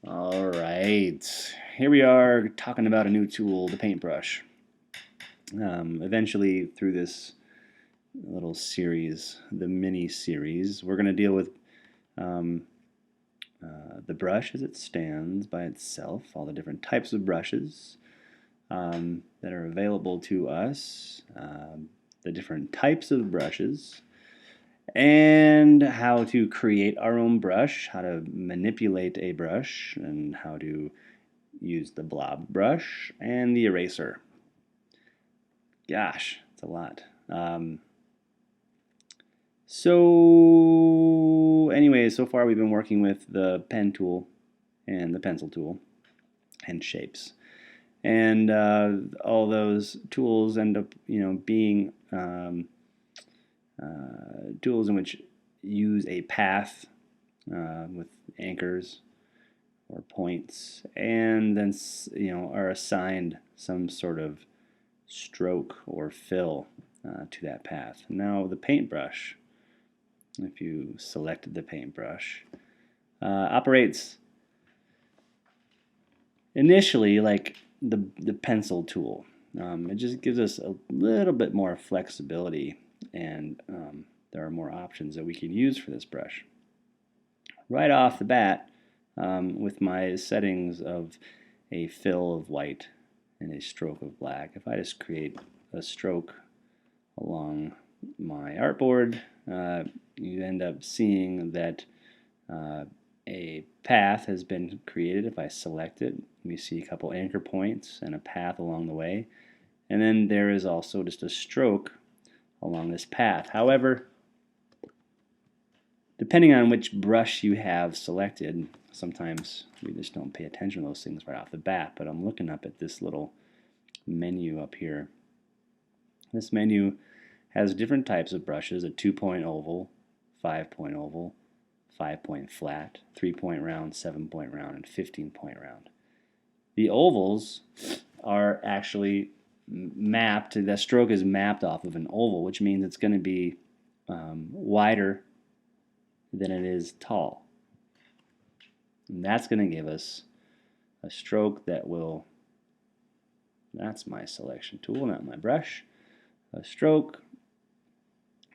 All right, here we are talking about a new tool, the paintbrush. Eventually, through this little series, the mini series, we're going to deal with um, the brush as it stands by itself, all the different types of brushes that are available to us, the different types of brushes, and how to create our own brush, how to manipulate a brush, and how to use the blob brush and the eraser. Gosh, it's a lot. Anyway, so far we've been working with the pen tool and the pencil tool and shapes. And all those tools end up, being tools in which use a path with anchors or points, and then are assigned some sort of stroke or fill to that path. Now the paintbrush, if you selected the paintbrush, operates initially like the pencil tool. It just gives us a little bit more flexibility, and there are more options that we can use for this brush. Right off the bat, with my settings of a fill of white and a stroke of black, if I just create a stroke along my artboard, you end up seeing that a path has been created. If I select it, we see a couple anchor points and a path along the way. And then there is also just a stroke along this path. However, depending on which brush you have selected, sometimes we just don't pay attention to those things right off the bat, but I'm looking up at this little menu up here. This menu has different types of brushes: a 2-point oval, 5-point oval, 5-point flat, 3-point round, 7-point round, and 15-point round. The ovals are actually mapped, the stroke is mapped off of an oval, which means it's going to be wider than it is tall. And that's going to give us a stroke that will, that's my selection tool, not my brush, a stroke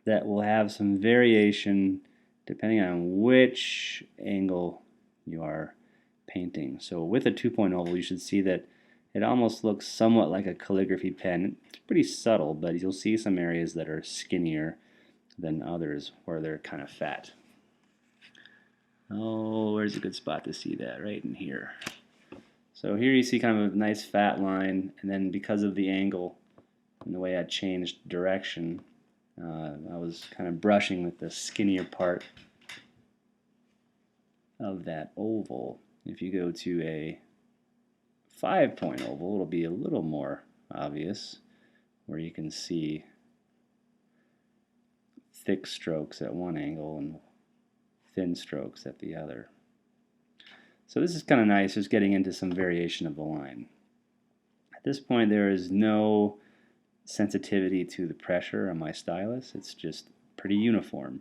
that will have some variation depending on which angle you are painting. So with a 2-point oval, you should see that it almost looks somewhat like a calligraphy pen. It's pretty subtle, but you'll see some areas that are skinnier than others where they're kind of fat. Oh, where's a good spot to see that? Right in here. So here you see kind of a nice fat line, and then because of the angle and the way I changed direction, I was kind of brushing with the skinnier part of that oval. If you go to a 5-point oval, it'll be a little more obvious, where you can see thick strokes at one angle and thin strokes at the other. So this is kind of nice, just getting into some variation of the line. At this point, there is no sensitivity to the pressure on my stylus. It's just pretty uniform.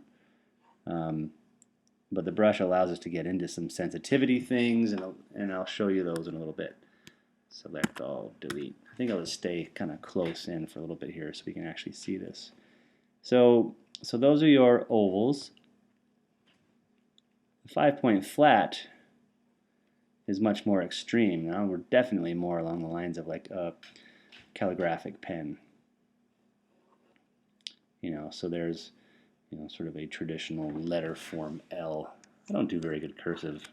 But the brush allows us to get into some sensitivity things, and I'll show you those in a little bit. Select all, delete. I think I'll just stay kind of close in for a little bit here so we can actually see this. So those are your ovals. The 5-point flat is much more extreme. Now we're definitely more along the lines of like a calligraphic pen. So there's sort of a traditional letter form L. I don't do very good cursive.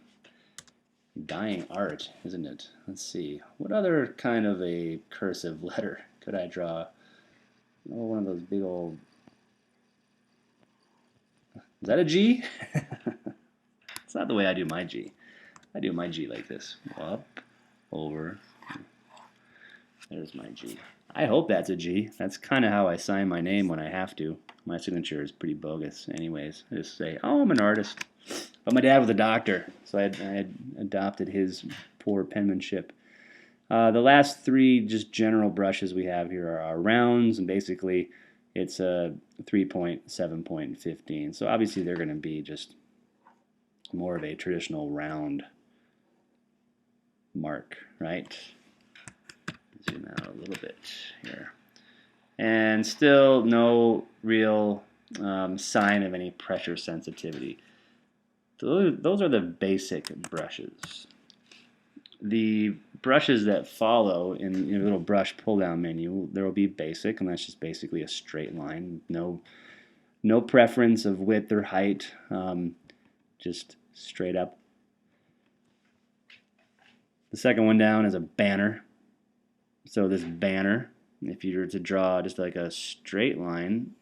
Dying art, isn't it? Let's see. What other kind of a cursive letter could I draw? Oh, one of those big old... Is that a G? It's not the way I do my G. I do my G like this. Up, over. There's my G. I hope that's a G. That's kind of how I sign my name when I have to. My signature is pretty bogus anyways. I just say, oh, I'm an artist. But my dad was a doctor, so I had adopted his poor penmanship. The last three just general brushes we have here are our rounds, and basically it's a 3-point, 7-point, and 15. So obviously they're going to be just more of a traditional round mark, right? Zoom out a little bit here. And still no real sign of any pressure sensitivity. Those are the basic brushes. The brushes that follow in your little brush pull-down menu, there will be basic, and that's just basically a straight line. No preference of width or height, just straight up. The second one down is a banner. So this banner, if you were to draw just like a straight line,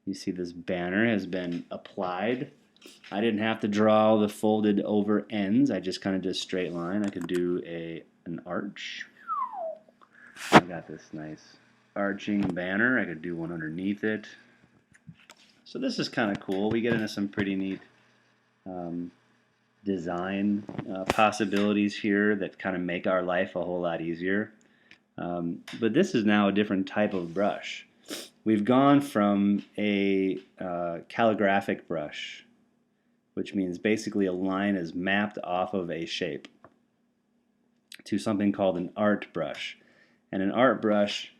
you see this banner has been applied. I didn't have to draw the folded over ends. I just kind of did a straight line. I could do an arch. I got this nice arching banner. I could do one underneath it. So this is kind of cool. We get into some pretty neat design possibilities here that kind of make our life a whole lot easier. But this is now a different type of brush. We've gone from a calligraphic brush, which means basically a line is mapped off of a shape, to something called an art brush. And an art brush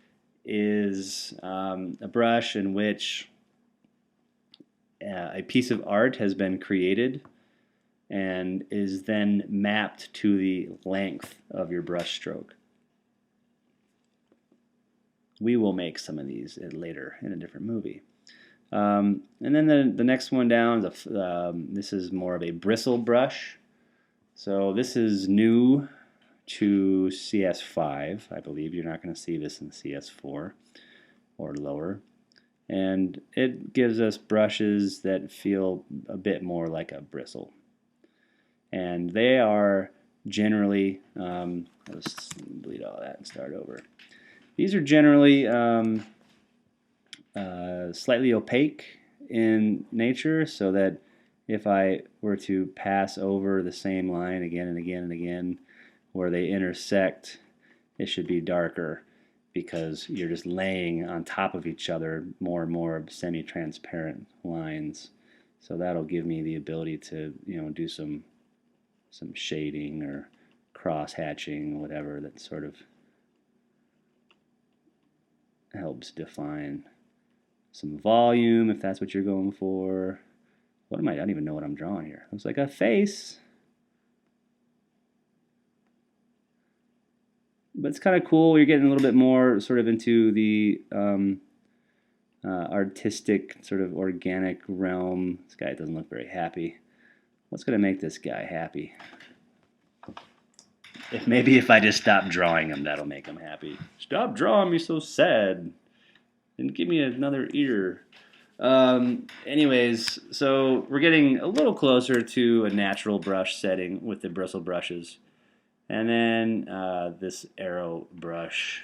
is a brush in which a piece of art has been created and is then mapped to the length of your brush stroke. We will make some of these later in a different movie. And then the next one down, this is more of a bristle brush. So this is new to CS5, I believe. You're not going to see this in CS4 or lower. And it gives us brushes that feel a bit more like a bristle. And they are generally, let's delete all that and start over. These are generally slightly opaque in nature, so that if I were to pass over the same line again and again and again, where they intersect, it should be darker, because you're just laying on top of each other more and more semi-transparent lines. So that'll give me the ability to, do some shading or cross hatching, whatever, that sort of helps define some volume, if that's what you're going for. What am I don't even know what I'm drawing here. Looks like a face. But it's kind of cool. You're getting a little bit more sort of into the artistic, sort of organic realm. This guy doesn't look very happy. What's going to make this guy happy? Maybe if I just stop drawing him, that'll make him happy. Stop drawing me so sad. And give me another ear. Anyways, so we're getting a little closer to a natural brush setting with the bristle brushes. And then this arrow brush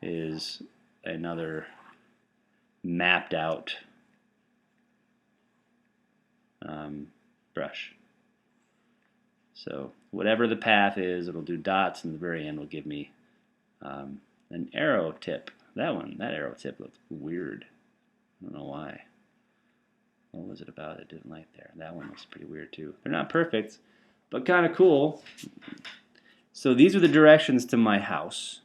is another mapped out brush. So whatever the path is, it'll do dots, and the very end will give me an arrow tip. That arrow tip looked weird. I don't know why. What was it about it didn't like there? That one looks pretty weird too. They're not perfect, but kind of cool. So these are the directions to my house.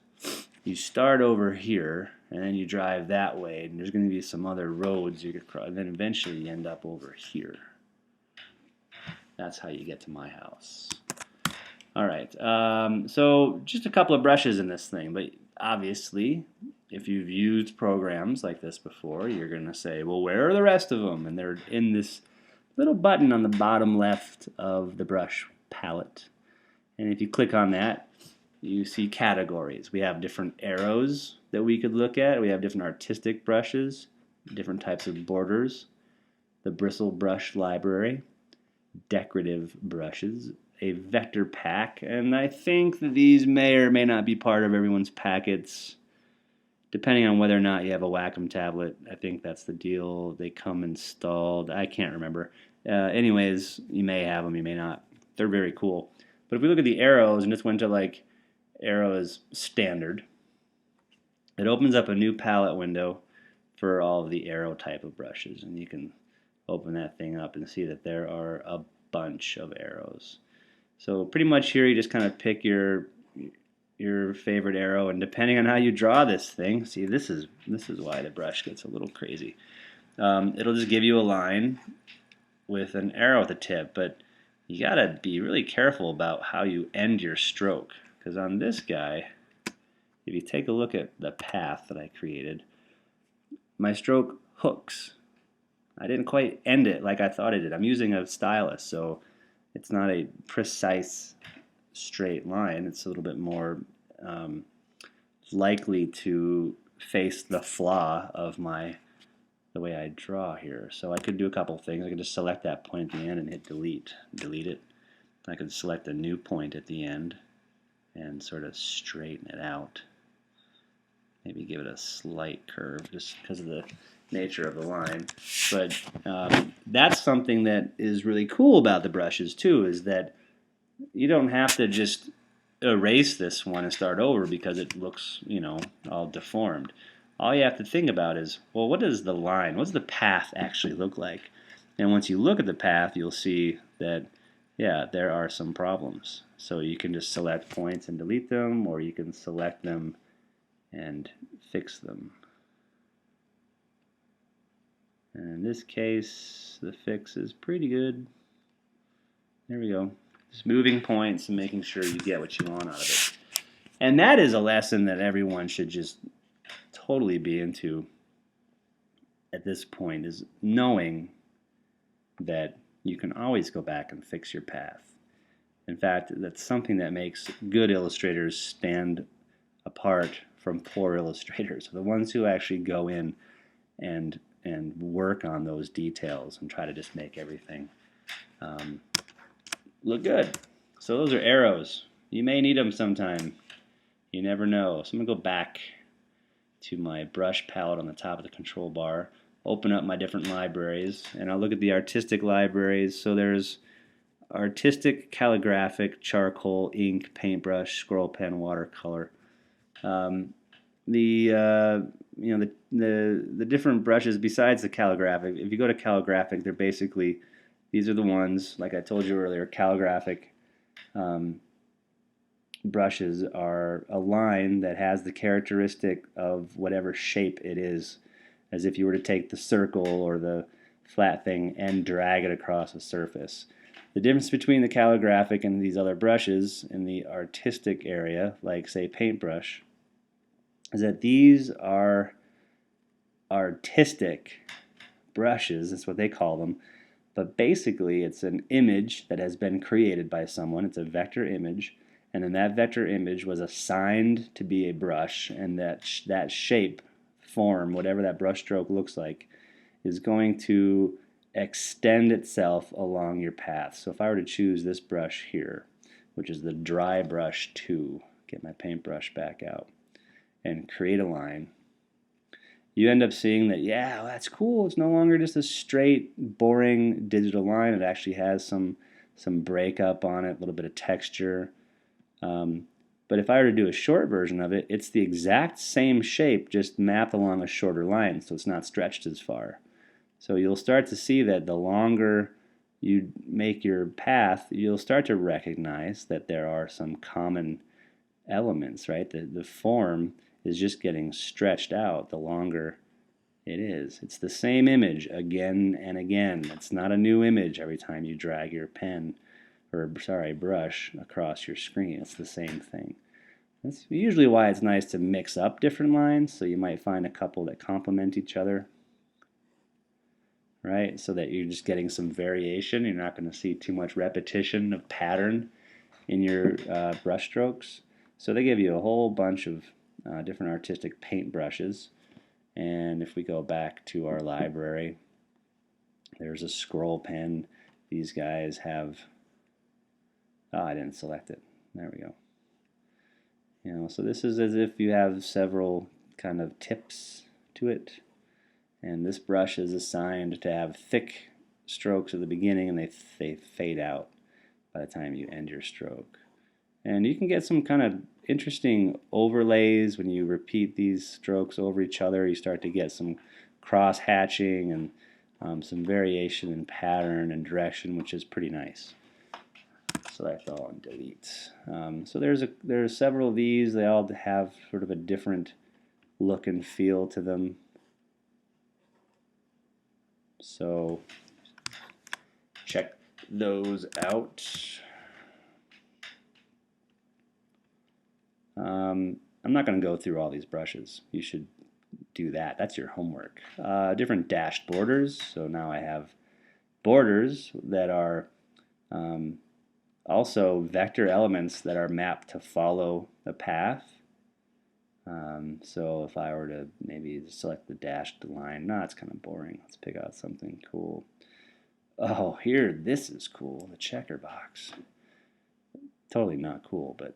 You start over here, and then you drive that way, and there's going to be some other roads you could cross, and then eventually you end up over here. That's how you get to my house. All right, so just a couple of brushes in this thing, but obviously, if you've used programs like this before, you're going to say, well, where are the rest of them? And they're in this little button on the bottom left of the brush palette. And if you click on that, you see categories. We have different arrows that we could look at. We have different artistic brushes, different types of borders, the bristle brush library, decorative brushes, a vector pack, and I think that these may or may not be part of everyone's packets, depending on whether or not you have a Wacom tablet. I think that's the deal. They come installed. I can't remember. Anyways, you may have them, you may not. They're very cool. But if we look at the arrows and just went to like arrows standard, it opens up a new palette window for all of the arrow type of brushes, and you can open that thing up and see that there are a bunch of arrows. So pretty much here you just kind of pick your favorite arrow, and depending on how you draw this thing, see, this is why the brush gets a little crazy. It'll just give you a line with an arrow at the tip, but you gotta be really careful about how you end your stroke, because on this guy, if you take a look at the path that I created, my stroke hooks. I didn't quite end it like I thought I did. I'm using a stylus, so it's not a precise straight line. It's a little bit more likely to face the flaw of the way I draw here. So I could do a couple things. I could just select that point at the end and hit delete. Delete it. I could select a new point at the end and sort of straighten it out. Maybe give it a slight curve just because of the nature of the line. But that's something that is really cool about the brushes too, is that you don't have to just erase this one and start over because it looks, you know, all deformed. All you have to think about is, well, what does the line, what does the path actually look like? And once you look at the path, you'll see that, yeah, there are some problems. So you can just select points and delete them, or you can select them and fix them. And in this case, the fix is pretty good. There we go. Just moving points and making sure you get what you want out of it. And that is a lesson that everyone should just totally be into at this point, is knowing that you can always go back and fix your path. In fact, that's something that makes good illustrators stand apart from poor illustrators, the ones who actually go in and work on those details and try to just make everything look good. So those are arrows. You may need them sometime. You never know. So I'm going to go back to my brush palette on the top of the control bar, open up my different libraries, and I'll look at the artistic libraries. So there's artistic, calligraphic, charcoal, ink, paintbrush, scroll pen, watercolor. The different brushes besides the calligraphic, if you go to calligraphic, they're basically, these are the ones, like I told you earlier, calligraphic brushes are a line that has the characteristic of whatever shape it is, as if you were to take the circle or the flat thing and drag it across a surface. The difference between the calligraphic and these other brushes in the artistic area, like say paintbrush, is that these are artistic brushes, that's what they call them, but basically it's an image that has been created by someone. It's a vector image, and then that vector image was assigned to be a brush, and that shape, form, whatever that brush stroke looks like, is going to extend itself along your path. So if I were to choose this brush here, which is the dry brush 2, get my paintbrush back out, and create a line, you end up seeing that, yeah, well, that's cool. It's no longer just a straight, boring digital line. It actually has some breakup on it, a little bit of texture. But if I were to do a short version of it, it's the exact same shape, just mapped along a shorter line, so it's not stretched as far. So you'll start to see that the longer you make your path, you'll start to recognize that there are some common elements, right? The form is just getting stretched out the longer it is. It's the same image again and again. It's not a new image every time you drag your pen, or sorry, brush across your screen. It's the same thing. That's usually why it's nice to mix up different lines, so you might find a couple that complement each other, right? So that you're just getting some variation. You're not going to see too much repetition of pattern in your brush strokes. So they give you a whole bunch of different artistic paint brushes. And if we go back to our library, there's a scroll pen. These guys have, oh, I didn't select it. There we go. You know, so this is as if you have several kind of tips to it. And this brush is assigned to have thick strokes at the beginning, and they fade out by the time you end your stroke. And you can get some kind of interesting overlays when you repeat these strokes over each other. You start to get some cross hatching and some variation in pattern and direction, which is pretty nice. So select all and delete. So there's several of these. They all have sort of a different look and feel to them. So check those out. I'm not going to go through all these brushes. You should do that. That's your homework. Different dashed borders. So now I have borders that are also vector elements that are mapped to follow the path. So if I were to maybe select the dashed line, no, it's kind of boring. Let's pick out something cool. Oh, here, this is cool, the checker box. Totally not cool, but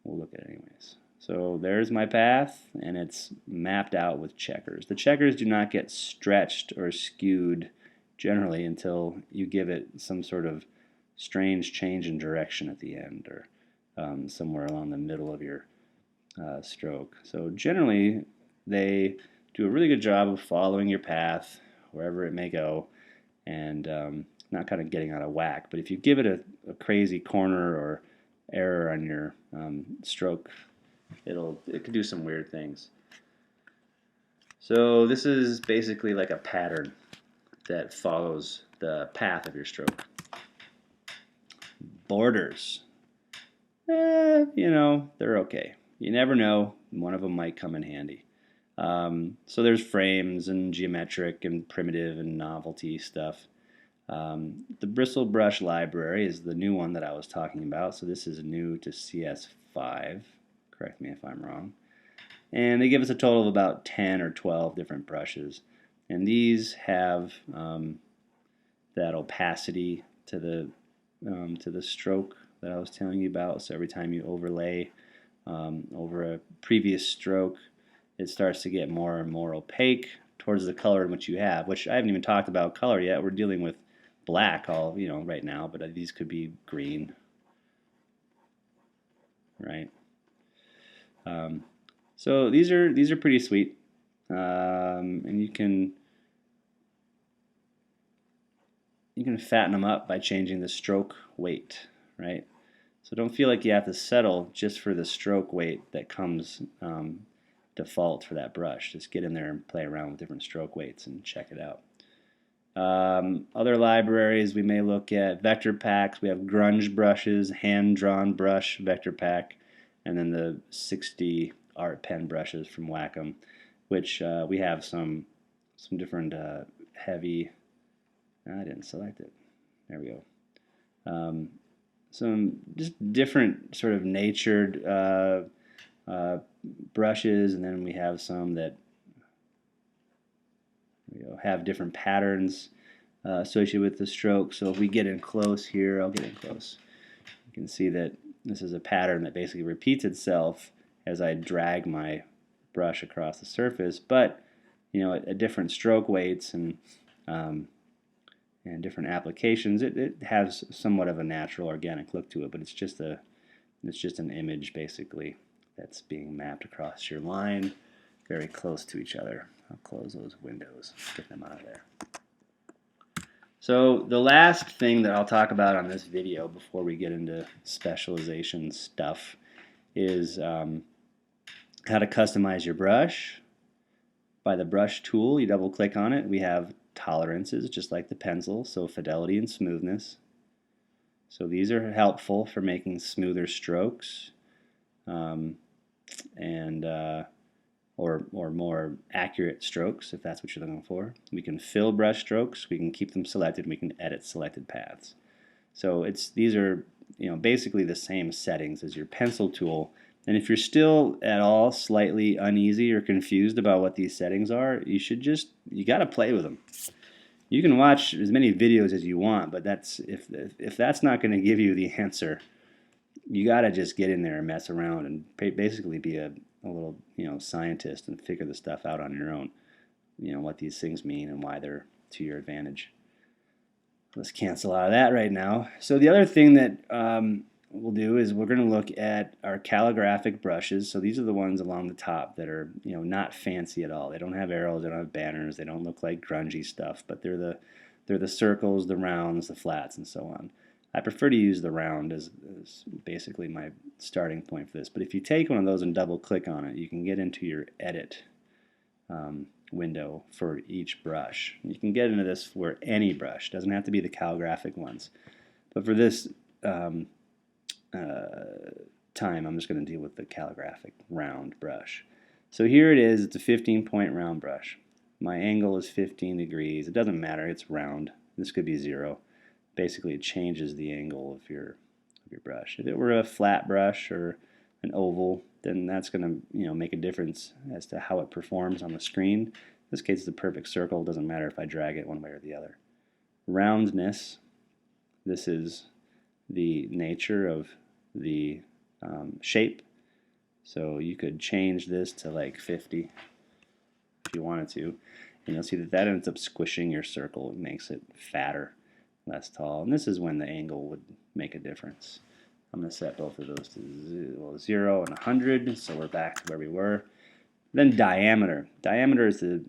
we'll look at it anyways. So there's my path, and it's mapped out with checkers. The checkers do not get stretched or skewed generally until you give it some sort of strange change in direction at the end, or somewhere along the middle of your stroke. So generally, they do a really good job of following your path wherever it may go, and not kind of getting out of whack. But if you give it a crazy corner or error on your stroke, it could do some weird things. So this is basically like a pattern that follows the path of your stroke. Borders, they're okay. You never know, one of them might come in handy. So there's frames and geometric and primitive and novelty stuff. The bristle brush library is the new one that I was talking about. So this is new to CS5. Correct me if I'm wrong. And they give us a total of about 10 or 12 different brushes. And these have that opacity to the stroke that I was telling you about. So every time you overlay over a previous stroke, it starts to get more and more opaque towards the color in which you have, which I haven't even talked about color yet. We're dealing with black right now, but these could be green, right? So these are pretty sweet, and you can fatten them up by changing the stroke weight, right? So don't feel like you have to settle just for the stroke weight that comes default for that brush. Just get in there and play around with different stroke weights and check it out. Other libraries, we may look at vector packs. We have grunge brushes, hand-drawn brush vector pack, and then the 60 art pen brushes from Wacom, which we have some different heavy. I didn't select it. There we go. Some just different sort of natured brushes, and then we have some that have different patterns associated with the stroke. So if we get in close here, I'll get in close. You can see that this is a pattern that basically repeats itself as I drag my brush across the surface, but at different stroke weights and different applications, it has somewhat of a natural, organic look to it. But it's just an image basically that's being mapped across your line, very close to each other. I'll close those windows, get them out of there. So the last thing that I'll talk about on this video before we get into specialization stuff is how to customize your brush. By the brush tool, you double click on it. We have tolerances just like the pencil, so fidelity and smoothness. So these are helpful for making smoother strokes or more accurate strokes if that's what you're looking for. We can fill brush strokes, we can keep them selected, we can edit selected paths. So these are basically the same settings as your pencil tool. And if you're still at all slightly uneasy or confused about what these settings are, you got to play with them. You can watch as many videos as you want, but if that's not going to give you the answer, you got to just get in there and mess around and basically be a little scientist and figure the stuff out on your own. What these things mean and why they're to your advantage. Let's cancel out of that right now. So the other thing that we'll do is we're going to look at our calligraphic brushes. So these are the ones along the top that are not fancy at all. They don't have arrows, they don't have banners, they don't look like grungy stuff, but they're the circles, the rounds, the flats, and so on. I prefer to use the round as basically my starting point for this. But if you take one of those and double click on it, you can get into your edit window for each brush. You can get into this for any brush. It doesn't have to be the calligraphic ones. But for this time, I'm just going to deal with the calligraphic round brush. So here it is. It's a 15-point round brush. My angle is 15 degrees. It doesn't matter. It's round. This could be 0. Basically, it changes the angle of your brush. If it were a flat brush or an oval, then that's going to make a difference as to how it performs on the screen. In this case, it's a perfect circle. It doesn't matter if I drag it one way or the other. Roundness. This is the nature of the shape. So you could change this to like 50 if you wanted to. And you'll see that that ends up squishing your circle. It makes it fatter, less tall. And this is when the angle would make a difference. I'm going to set both of those to 0 and 100, so we're back to where we were. Then diameter. Diameter is the,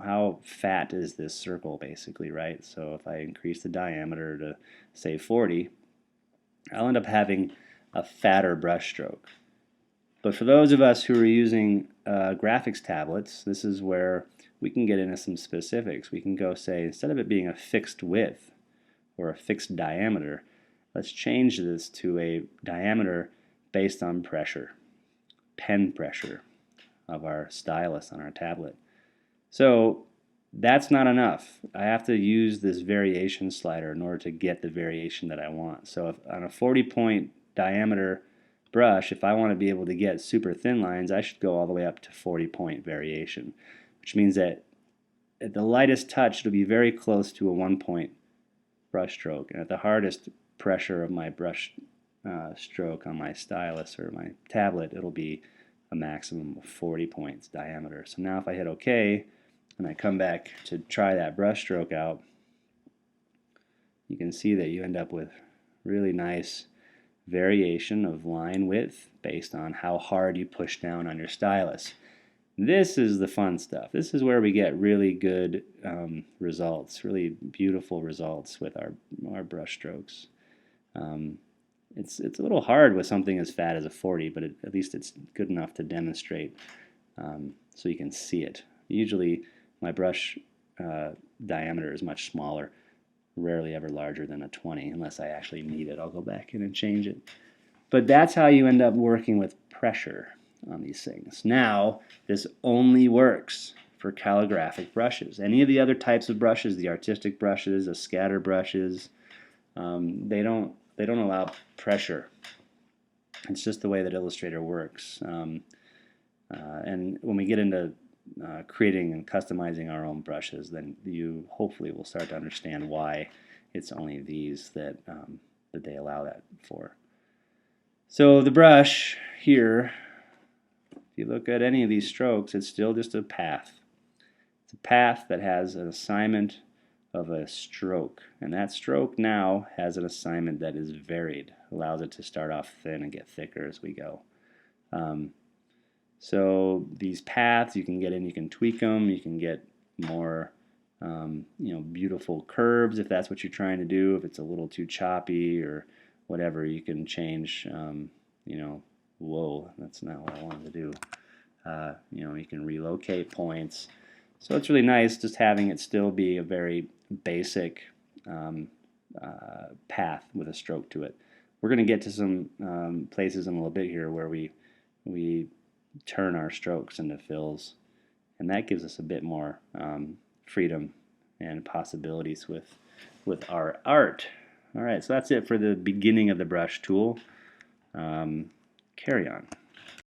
how fat is this circle basically, right? So if I increase the diameter to, say, 40, I'll end up having a fatter brush stroke. But for those of us who are using graphics tablets, this is where we can get into some specifics. We can go say, instead of it being a fixed width or a fixed diameter, let's change this to a diameter based on pressure, pen pressure of our stylus on our tablet. So that's not enough. I have to use this variation slider in order to get the variation that I want. So if on a 40-point diameter brush, if I want to be able to get super thin lines, I should go all the way up to 40-point variation, which means that at the lightest touch, it'll be very close to a 1-point brush stroke, and at the hardest pressure of my brush stroke on my stylus or my tablet, it'll be a maximum of 40 points diameter. So now if I hit OK and I come back to try that brush stroke out, you can see that you end up with really nice variation of line width based on how hard you push down on your stylus. This is the fun stuff. This is where we get really good results, really beautiful results with our brush strokes. It's a little hard with something as fat as a 40, but at least it's good enough to demonstrate so you can see it. Usually my brush diameter is much smaller, rarely ever larger than a 20, unless I actually need it. I'll go back in and change it. But that's how you end up working with pressure on these things. Now, this only works for calligraphic brushes. Any of the other types of brushes, the artistic brushes, the scatter brushes, they don't allow pressure. It's just the way that Illustrator works. And when we get into creating and customizing our own brushes, then you hopefully will start to understand why it's only these that they allow that for. So the brush here, if you look at any of these strokes, it's still just a path. It's a path that has an assignment of a stroke, and that stroke now has an assignment that is varied, allows it to start off thin and get thicker as we go. So these paths you can get in, you can tweak them, you can get more beautiful curves if that's what you're trying to do. If it's a little too choppy or whatever, you can change, whoa, that's not what I wanted to do. You can relocate points. So it's really nice just having it still be a very basic path with a stroke to it. We're going to get to some places in a little bit here where we turn our strokes into fills, and that gives us a bit more freedom and possibilities with our art. All right, so that's it for the beginning of the brush tool. Carry on.